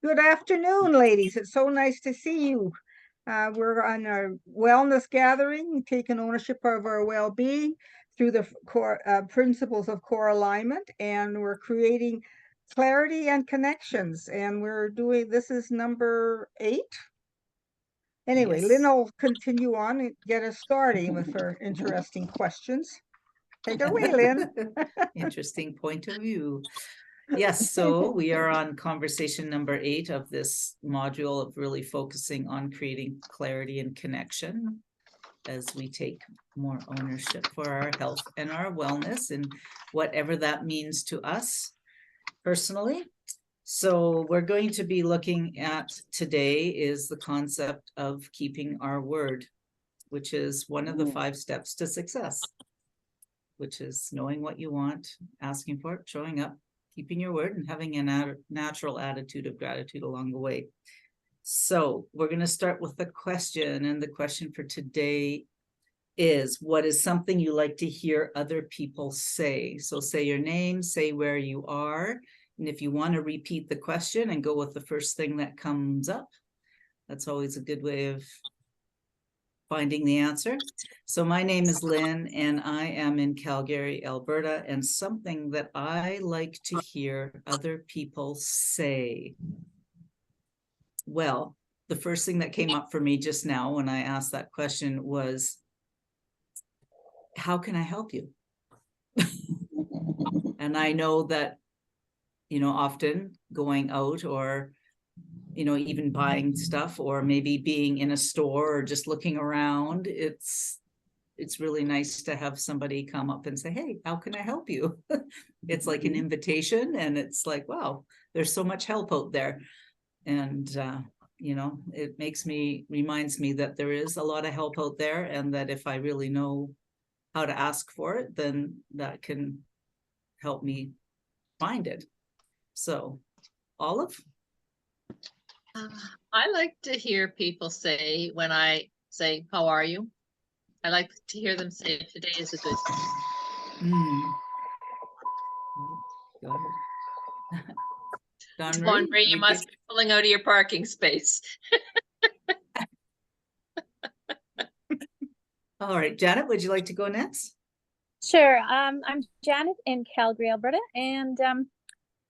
Good afternoon, ladies. It's so nice to see you. We're on a wellness gathering, taking ownership of our well-being through the core principles of core alignment, and we're creating clarity and connections. And we're doing this is number 8. Anyway, Lynn Yes. will continue on and get us starting with her interesting questions. Take it away, Lynn. Interesting point of view. Yes, so we are on conversation number 8 of this module of really focusing on creating clarity and connection as we take more ownership for our health and our wellness and whatever that means to us personally. So we're going to be looking at today is the concept of keeping our word, which is one of the 5 steps to success, which is knowing what you want, asking for it, showing up, keeping your word, and having a natural attitude of gratitude along the way. So we're going to start with the question, and the question for today is, what is something you like to hear other people say? So say your name, say where you are, and if you want to repeat the question and go with the first thing that comes up, that's always a good way of finding the answer. So my name is Lynne, and I am in Calgary, Alberta, and something that I like to hear other people say. Well, the first thing that came up for me just now when I asked that question was, how can I help you? And I know that, often going out or even buying stuff, or maybe being in a store or just looking around, it's really nice to have somebody come up and say, hey, how can I help you? It's like an invitation, and it's like, wow, there's so much help out there. And it reminds me that there is a lot of help out there, and that if I really know how to ask for it, then that can help me find it. So, Olive? I like to hear people say, when I say, how are you? I like to hear them say, today is a good day. Don Marie, you must be pulling out of your parking space. All right, Janet, would you like to go next? Sure. I'm Janet in Calgary, Alberta, and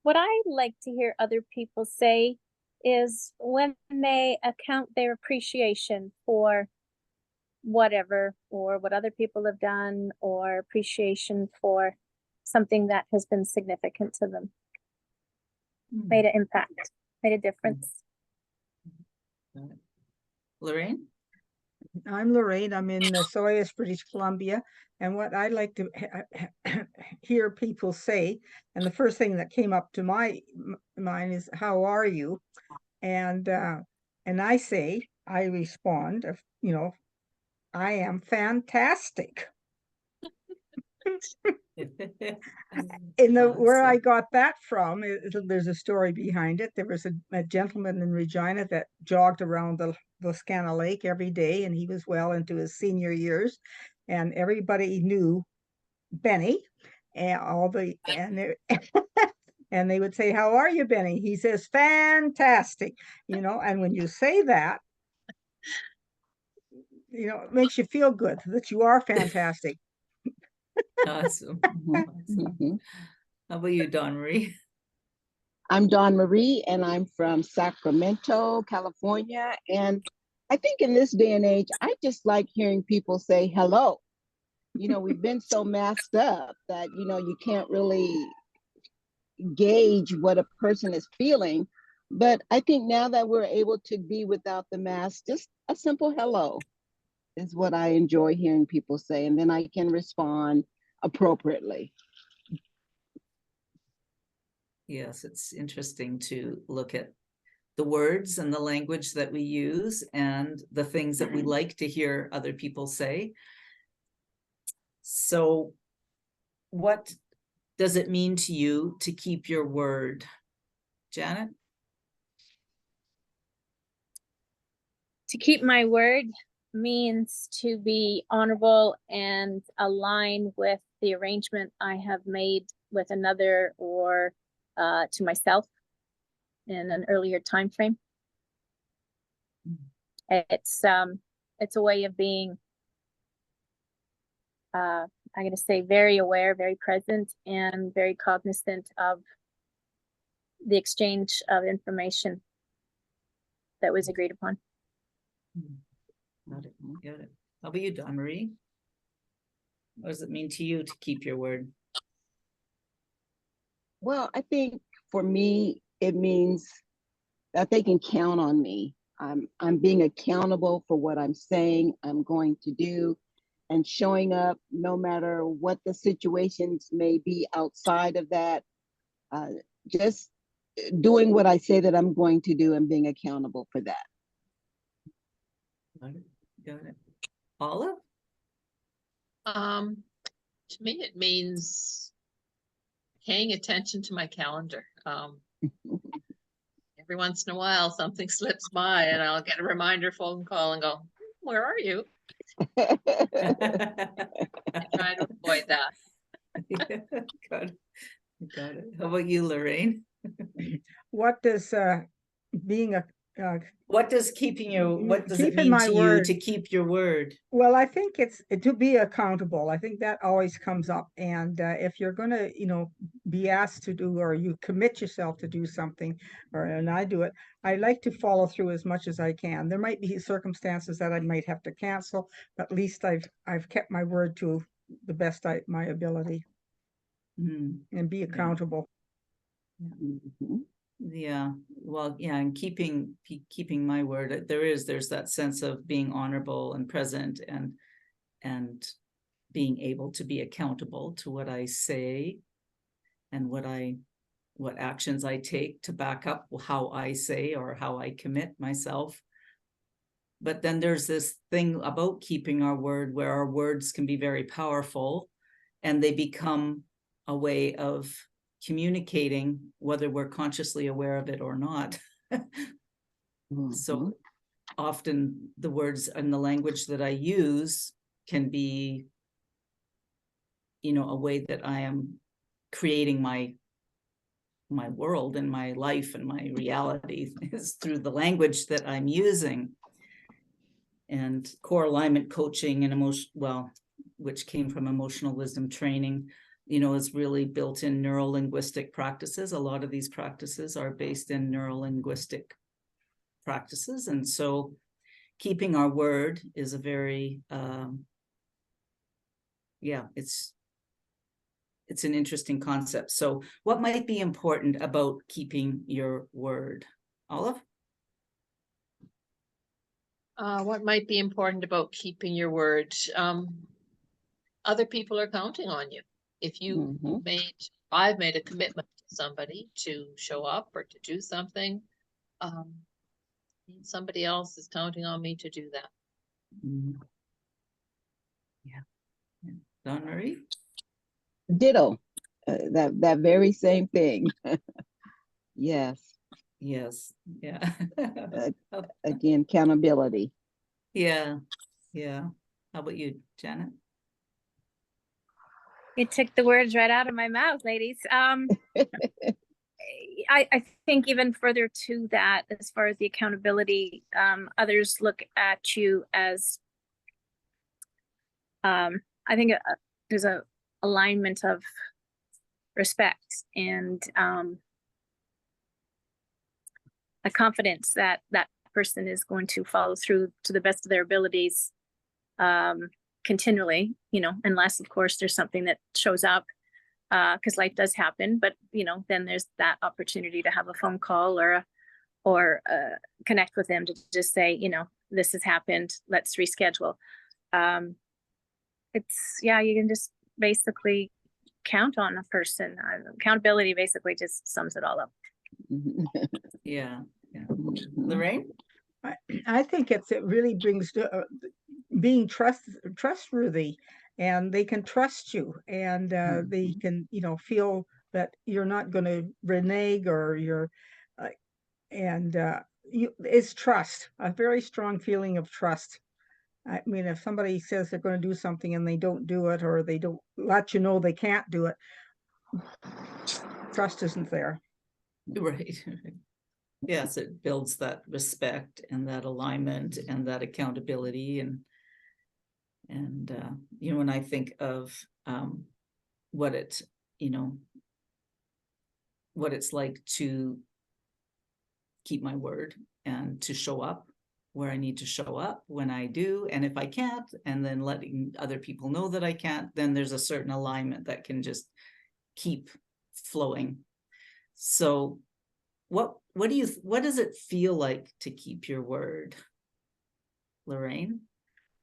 what I like to hear other people say is when they account their appreciation for whatever, or what other people have done, or appreciation for something that has been significant to them, made an impact, made a difference. Lorraine? I'm Lorraine. I'm in Soyuz, British Columbia. And what I like to hear people say, and the first thing that came up to my mind is, how are you? And I respond, I am fantastic. Where I got that from, there's a story behind it. There was a gentleman in Regina that jogged around the Scanna Lake every day, and he was well into his senior years, and everybody knew Benny, and and they would say, how are you, Benny? He says, fantastic. And when you say that, it makes you feel good that you are fantastic. Awesome. How about you, Don Marie? I'm Don Marie, and I'm from Sacramento, California. And I think in this day and age, I just like hearing people say hello. We've been so masked up that, you can't really gauge what a person is feeling. But I think now that we're able to be without the mask, just a simple hello is what I enjoy hearing people say. And then I can respond appropriately. Yes, it's interesting to look at the words and the language that we use and the things that we like to hear other people say. So what does it mean to you to keep your word? Janet? To keep my word means to be honorable and align with the arrangement I have made with another or to myself. in an earlier time frame. It's a way of being, I'm going to say, very aware, very present, and very cognizant of the exchange of information that was agreed upon. Got it. Got it. How about you, Dawn Marie? What does it mean to you to keep your word? Well, I think for me, it means that they can count on me. I'm being accountable for what I'm saying I'm going to do, and showing up no matter what the situations may be outside of that. Just doing what I say that I'm going to do and being accountable for that. Got it. Got it. Paula? To me, it means paying attention to my calendar. Every once in a while, something slips by and I'll get a reminder phone call and go, where are you? I try to avoid that. Got it. Got it. How about you, Lorraine? What does being a What does keeping your, what does it keeping mean my to you word. to keep your word? Well, I think it's to be accountable. I think that always comes up. And if you're going to, be asked to do, or you commit yourself to do something, and I do it, I like to follow through as much as I can. There might be circumstances that I might have to cancel, but at least I've kept my word to the best my ability, and be accountable. Mhm. Yeah, well, yeah, and keeping my word, there's that sense of being honorable and present, and being able to be accountable to what I say and what actions I take to back up how I say or how I commit myself. But then there's this thing about keeping our word, where our words can be very powerful, and they become a way of communicating, whether we're consciously aware of it or not. So often the words and the language that I use can be, a way that I am creating my world and my life and my reality is through the language that I'm using. And core alignment coaching and which came from emotional wisdom training, is really built in neuro-linguistic practices. A lot of these practices are based in neuro-linguistic practices. And so keeping our word is a very, it's an interesting concept. So what might be important about keeping your word? Olive? What might be important about keeping your word? Other people are counting on you. If I've made a commitment to somebody to show up or to do something, somebody else is counting on me to do that. Yeah. Dawn Marie? Ditto. That very same thing. Yes. Yes. Yeah. Again, accountability. Yeah. Yeah. How about you, Janet? You took the words right out of my mouth, ladies. I think even further to that, as far as the accountability, others look at you as, I think there's a alignment of respect and a confidence that that person is going to follow through to the best of their abilities, continually, unless of course there's something that shows up, because life does happen, but then there's that opportunity to have a phone call or connect with them to just say, this has happened, let's reschedule. You can just basically count on a person. Accountability basically just sums it all up. Yeah. Lorraine? I think it really brings to being trustworthy, and they can trust you, and they can feel that you're not going to renege, or it's trust, a very strong feeling of trust. I mean, if somebody says they're going to do something and they don't do it, or they don't let you know they can't do it, trust isn't there. Right. yes, it builds that respect and that alignment and that accountability. And you know, when I think of what it, you know, what it's like to keep my word and to show up where I need to show up when I do, and if I can't, and then letting other people know that I can't, then there's a certain alignment that can just keep flowing. So what does it feel like to keep your word, Lorraine?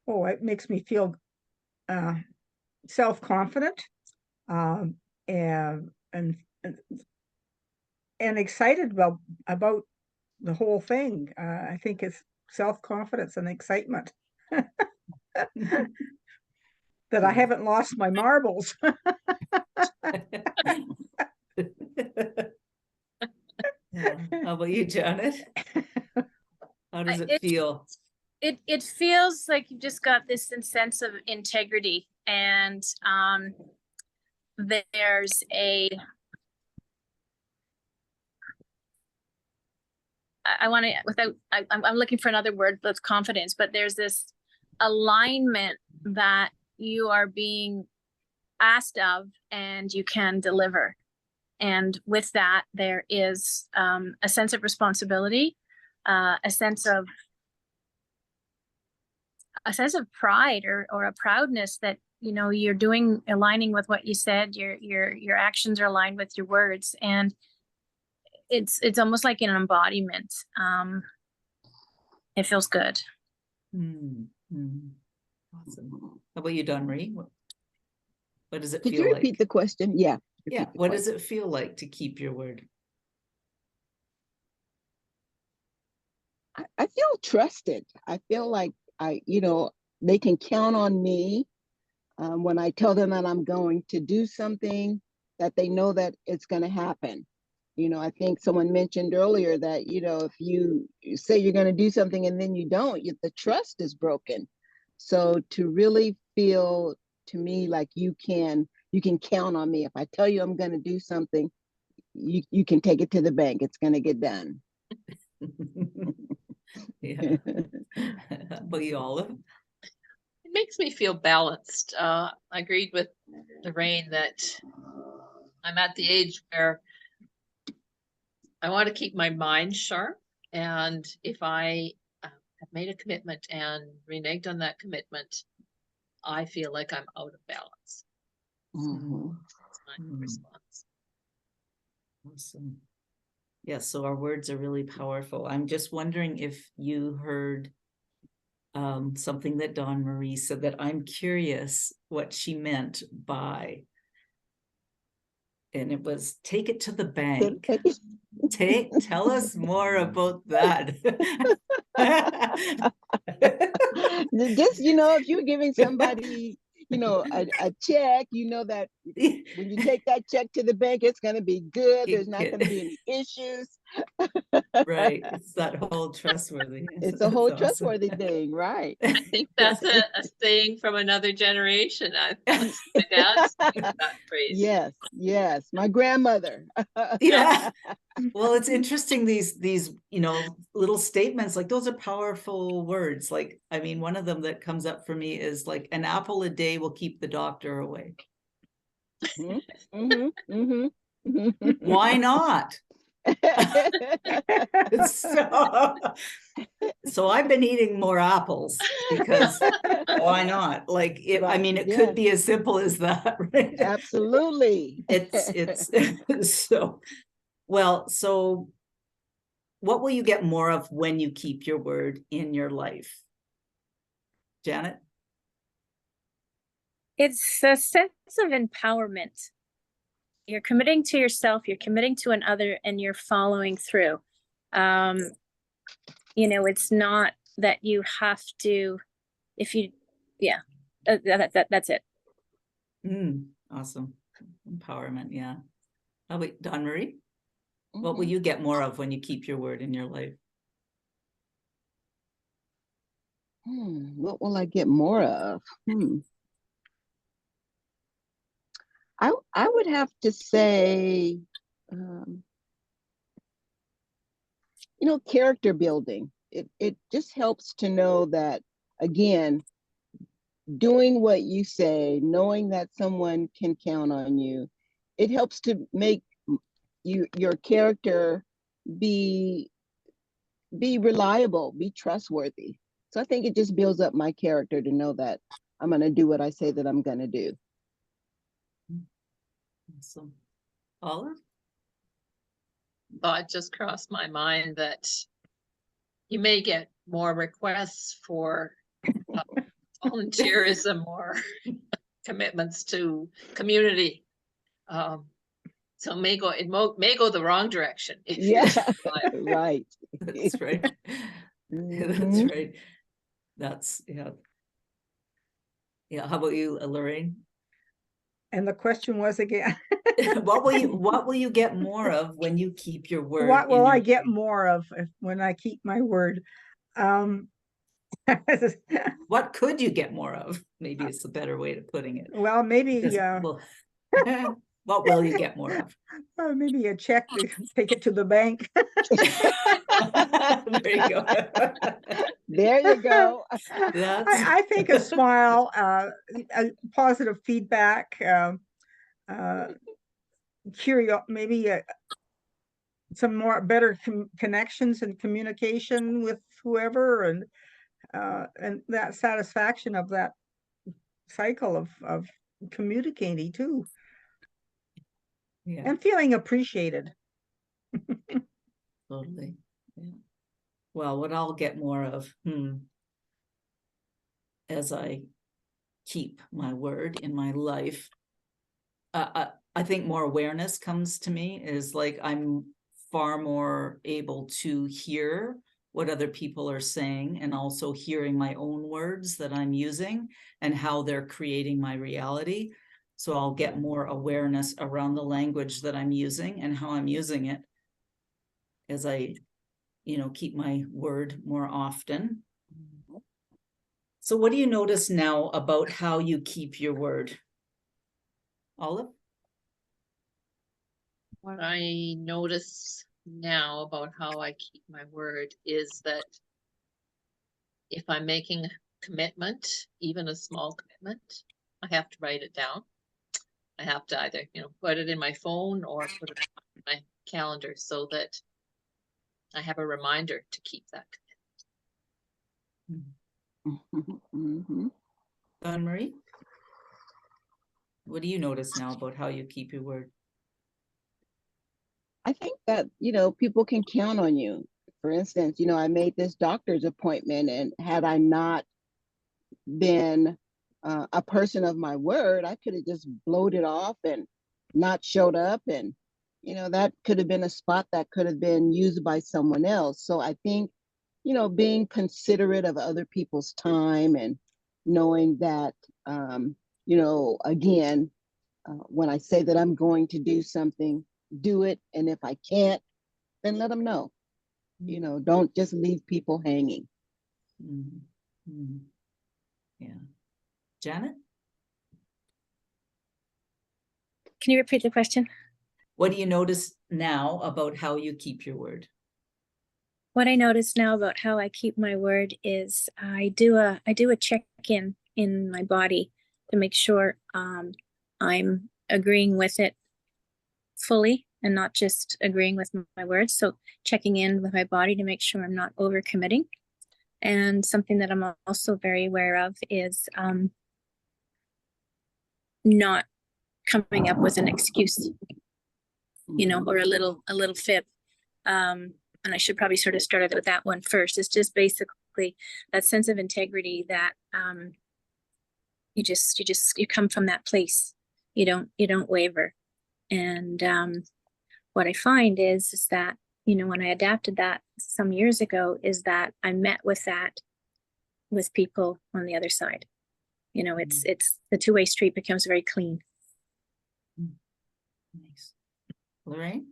Oh, it makes me feel self-confident, and and excited about the whole thing. I think it's self-confidence and excitement that I haven't lost my marbles. Yeah. How about you, Janet? How does it feel? It feels like you've just got this sense of integrity, and there's a I want to without I'm looking for another word that's confidence, but there's this alignment that you are being asked of and you can deliver. And with that, there is a sense of responsibility, a sense of pride or a proudness that, you know, you're doing, aligning with what you said, your actions are aligned with your words. And it's almost like an embodiment. It feels good. Awesome. How about you, Don Marie? What does it Could feel you like? repeat the question? Yeah. Yeah. What does it feel like to keep your word? I feel trusted. I feel like they can count on me when I tell them that I'm going to do something, that they know that it's going to happen. You know, I think someone mentioned earlier that, you know, if you say you're going to do something and then you don't, the trust is broken. So to really feel to me like you can count on me. If I tell you I'm going to do something, you can take it to the bank. It's going to get done. Yeah. But you, Olive? It makes me feel balanced. I agreed with Lorraine that I'm at the age where I want to keep my mind sharp. And if I have made a commitment and reneged on that commitment, I feel like I'm out of balance. Mm-hmm. That's my response. Awesome. Yeah, so our words are really powerful. I'm just wondering if you heard something that Dawn Marie said that I'm curious what she meant by, and it was take it to the bank. Tell us more about that. Just, you know, if you're giving somebody, you know, a check, you know that when you take that check to the bank, it's going to be good. There's not going to be any issues. Right. It's that whole trustworthy. It's a whole That's trustworthy awesome. thing, right? I think that's a saying from another generation. My dad's that phrase. Yes, my grandmother. Yeah. Well, it's interesting, these, you know, little statements, like those are powerful words. Like, I mean, one of them that comes up for me is like, an apple a day will keep the doctor away. Why not? So I've been eating more apples because why not? Like, I mean, it could be as simple as that, right? Absolutely. It's so well. So what will you get more of when you keep your word in your life, Janet? It's a sense of empowerment. You're committing to yourself, you're committing to another, and you're following through. You know, it's not that you have to, if you, yeah, that's it. Awesome. Empowerment. Yeah. How about Dawn Marie? What will you get more of when you keep your word in your life? What will I get more of? I would have to say character building. It just helps to know that, again, doing what you say, knowing that someone can count on you, it helps to make your character be reliable, be trustworthy. So I think it just builds up my character to know that I'm going to do what I say that I'm going to do. Awesome. Olive? Thought just crossed my mind that you may get more requests for volunteerism or commitments to community. So it may go the wrong direction. Yeah, right. That's right. That's Mhm. right. That's, yeah. Yeah, how about you, Lorraine? And the question was again, What will you get more of when you keep your word? what will in I your get more of when I keep my word? What could you get more of? Maybe it's a better way of putting it. Well, maybe Well, what will you get more of? maybe a check to take it to the bank. There you go. There you go. I think a smile, a positive feedback, maybe some more better connections and communication with whoever, and that satisfaction of that cycle of communicating too, Yeah, and feeling appreciated. totally. Yeah. Well, what I'll get more of, as I keep my word in my life, I think more awareness comes to me, is like I'm far more able to hear what other people are saying, and also hearing my own words that I'm using and how they're creating my reality. So I'll get more awareness around the language that I'm using and how I'm using it as I, keep my word more often. So what do you notice now about how you keep your word? Olive? What I notice now about how I keep my word is that if I'm making a commitment, even a small commitment, I have to write it down. I have to either, put it in my phone or put it on my calendar so that I have a reminder to keep that commitment. Mhm. Anne-Marie? What do you notice now about how you keep your word? I think that, people can count on you. For instance, I made this doctor's appointment, and had I not been a person of my word, I could have just blowed it off and not showed up. And, that could have been a spot that could have been used by someone else. So I think, being considerate of other people's time, and knowing that, again, when I say that I'm going to do something, do it. And if I can't, then let them know. Don't just leave people hanging. Yeah. Janet? Can you repeat the question? What do you notice now about how you keep your word? What I notice now about how I keep my word is I do a check-in in my body to make sure I'm agreeing with it fully and not just agreeing with my words. So checking in with my body to make sure I'm not overcommitting. And something that I'm also very aware of is not coming up with an excuse, or a little fib. And I should probably sort of start with that one first. It's just basically that sense of integrity that you come from that place. You don't waver. And what I find is that, when I adapted that some years ago, is that I met with that with people on the other side. It's the two-way street becomes very clean. Nice. Lorraine?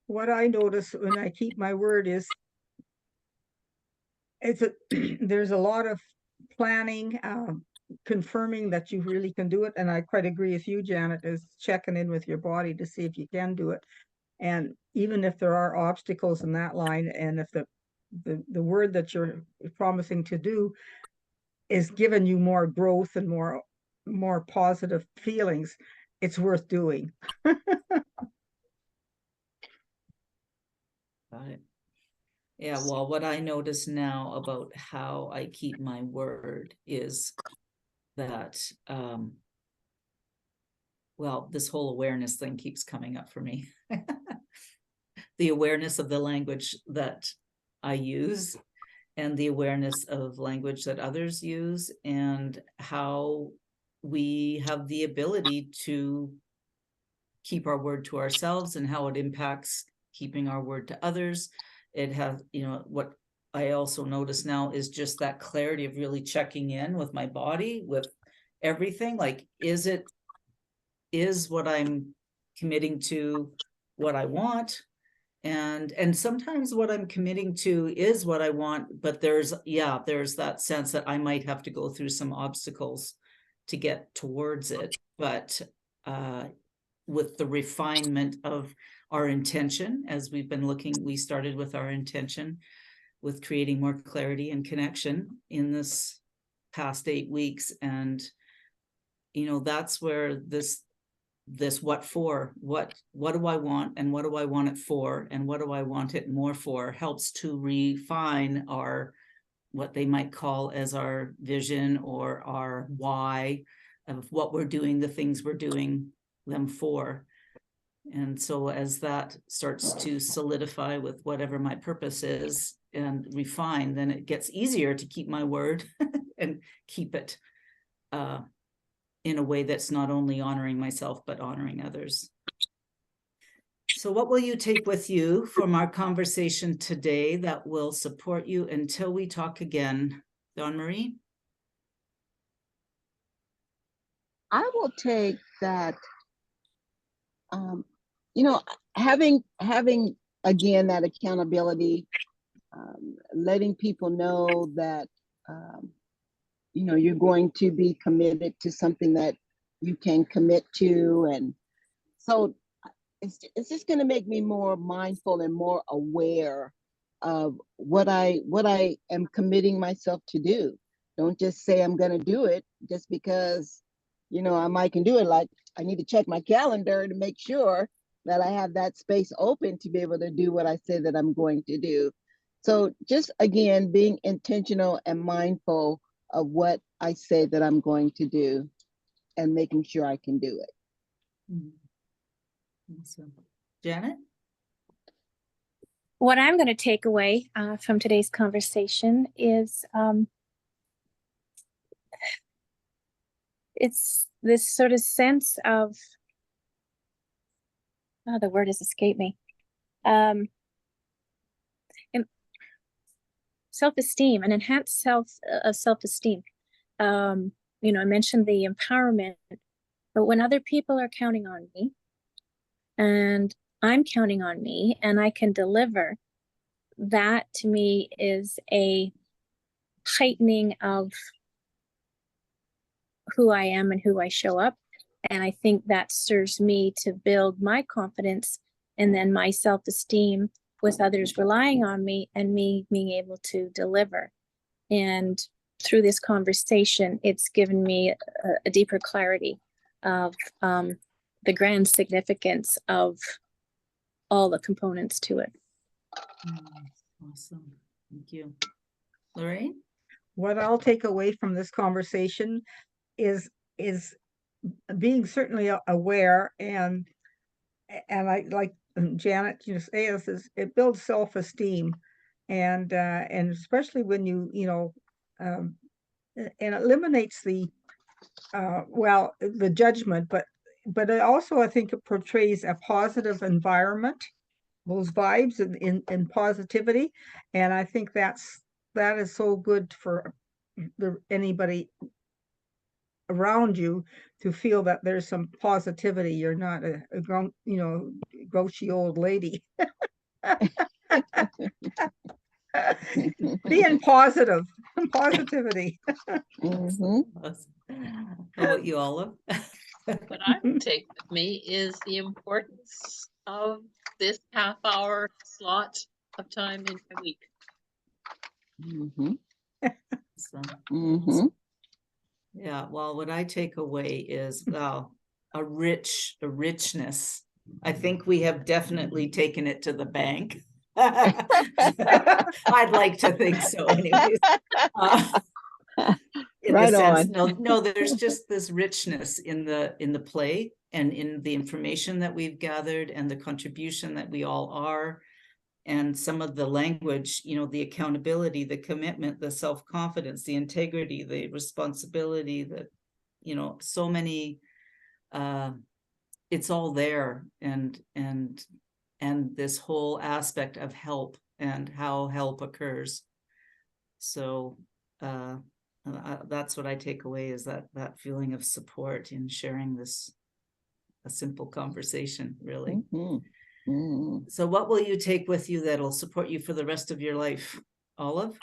What I notice when I keep my word is there's a lot of planning, confirming that you really can do it. And I quite agree with you, Janet, is checking in with your body to see if you can do it. And even if there are obstacles in that line, and if the word that you're promising to do is giving you more growth and more positive feelings, it's worth doing. Got it. Yeah, well, what I notice now about how I keep my word is that, well, this whole awareness thing keeps coming up for me. The awareness of the language that I use and the awareness of language that others use, and how we have the ability to keep our word to ourselves and how it impacts keeping our word to others. It has, what I also notice now is just that clarity of really checking in with my body, with everything. Like, is what I'm committing to what I want? And sometimes what I'm committing to is what I want, but there's that sense that I might have to go through some obstacles to get towards it. But with the refinement of our intention, as we've been looking, we started with our intention with creating more clarity and connection in this past 8 weeks. And, that's where this what for, what do I want, and what do I want it for, and what do I want it more for, helps to refine our, what they might call as our vision or our why of what we're doing, the things we're doing them for. And so as that starts to solidify with whatever my purpose is and refine, then it gets easier to keep my word and keep it in a way that's not only honoring myself, but honoring others. So what will you take with you from our conversation today that will support you until we talk again, Dawn Marie? I will take that, having again that accountability, letting people know that you're going to be committed to something that you can commit to, and so it's just going to make me more mindful and more aware of what I am committing myself to do. Don't just say I'm going to do it just because I might can do it. Like, I need to check my calendar to make sure that I have that space open to be able to do what I say that I'm going to do. So just again, being intentional and mindful of what I say that I'm going to do and making sure I can do it. Awesome. Janet? What I'm going to take away from today's conversation is it's this sort of sense of, the word has escaped me, self-esteem, and enhanced self-esteem. I mentioned the empowerment, but when other people are counting on me and I'm counting on me and I can deliver, that to me is a heightening of who I am and who I show up. And I think that serves me to build my confidence and then my self-esteem with others relying on me and me being able to deliver. And through this conversation, it's given me a deeper clarity of the grand significance of all the components to it. Awesome. Thank you. Lorraine? What I'll take away from this conversation is being certainly aware, and I like Janet say is it builds self-esteem, and especially when and it eliminates the the judgment, but it also, I think, it portrays a positive environment, those vibes and positivity, and I think that is so good for anybody around you to feel that there's some positivity. You're not a grouchy old lady. Being positive, positivity. Mm-hmm. How about you, Olive? What I would take with me is the importance of this half-hour slot of time in my week. Mhm. So, Mhm. yeah, well, what I take away is, well, a richness. I think we have definitely taken it to the bank. I'd like to think so anyways. In the Right sense, on. no, there's just this richness in the play and in the information that we've gathered and the contribution that we all are. And some of the language, you know, the accountability, the commitment, the self-confidence, the integrity, the responsibility, that, you know, so many, it's all there. And this whole aspect of help and how help occurs. So that's what I take away, is that feeling of support in sharing this, a simple conversation, really. Mhm. Mhm. So what will you take with you that'll support you for the rest of your life, Olive?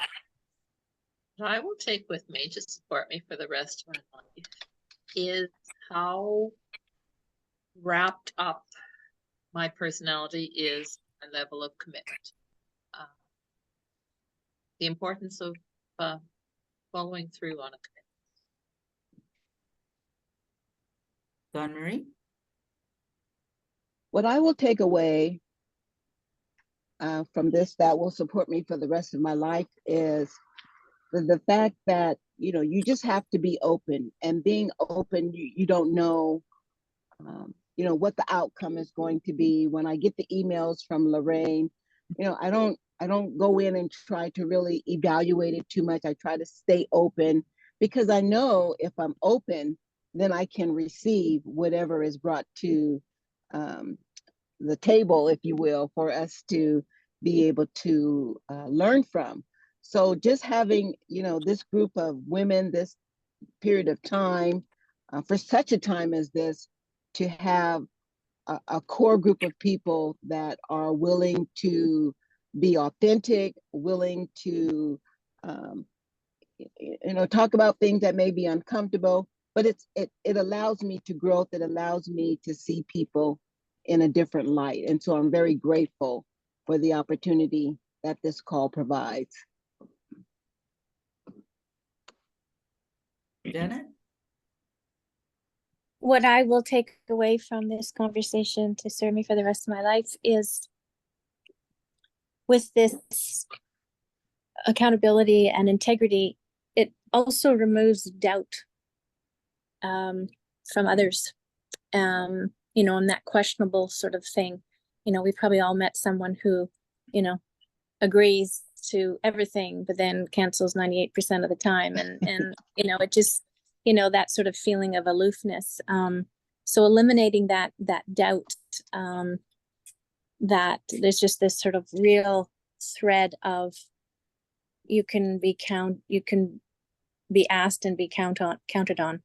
What I will take with me to support me for the rest of my life is how wrapped up my personality is, my level of commitment. The importance of following through on a commitment. Dawn Marie? What I will take away from this that will support me for the rest of my life is the fact that, you know, you just have to be open, and being open, you don't know, you know, what the outcome is going to be. When I get the emails from Lorraine, you know, I don't go in and try to really evaluate it too much. I try to stay open, because I know if I'm open, then I can receive whatever is brought to the table, if you will, for us to be able to learn from. So just having, you know, this group of women, this period of time, for such a time as this, to have a core group of people that are willing to be authentic, willing to, you know, talk about things that may be uncomfortable, but it allows me to grow. It allows me to see people in a different light. And so I'm very grateful for the opportunity that this call provides. Janet? What I will take away from this conversation to serve me for the rest of my life is, with this accountability and integrity, it also removes doubt from others. You know, and that questionable sort of thing. You know, we've probably all met someone who, you know, agrees to everything, but then cancels 98% of the time. And, you know, it just, you know, that sort of feeling of aloofness. So eliminating that doubt, that there's just this sort of real thread of, you can be asked and be counted on.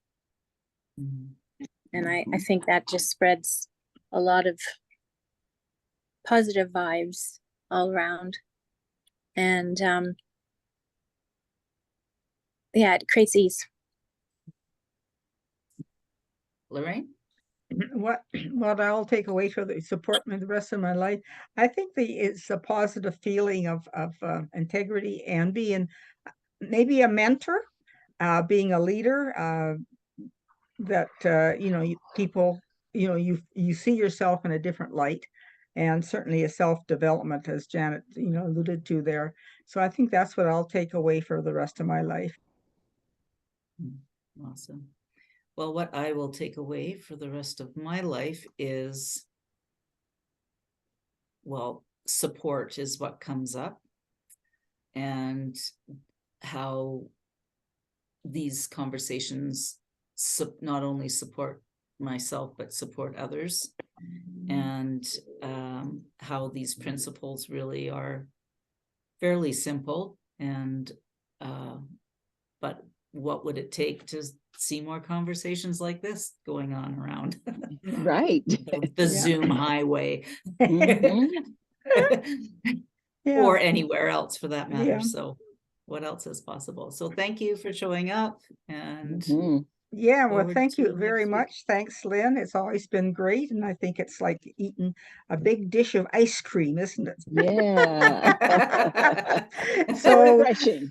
Mm-hmm. And I think that just spreads a lot of positive vibes all around. And yeah, it creates ease. Lorraine? What I'll take away for the support me the rest of my life, I think it's a positive feeling of integrity, and being maybe a mentor, being a leader, that you know, people, you know, you see yourself in a different light, and certainly a self-development, as Janet, you know, alluded to there. So I think that's what I'll take away for the rest of my life. Awesome. Well, what I will take away for the rest of my life is, well, support is what comes up, and how these conversations not only support myself, but support others, and how these principles really are fairly simple, and but what would it take to see more conversations like this going on around Right. the Yeah. Zoom highway? Mhm. Yeah. Or anywhere else for that matter. Yeah. So what else is possible? So thank you for showing up, and Mhm. Yeah, well, Forward thank to you very next week. much. Thanks, Lynn. It's always been great. And I think it's like eating a big dish of ice cream, isn't it? Yeah. So, Refreshing.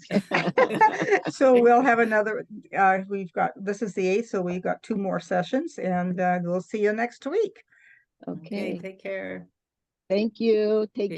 so we'll have another, this is the 8th, so we've got 2 more sessions, and we'll see you next week. Okay, Okay. take care. Thank you. Take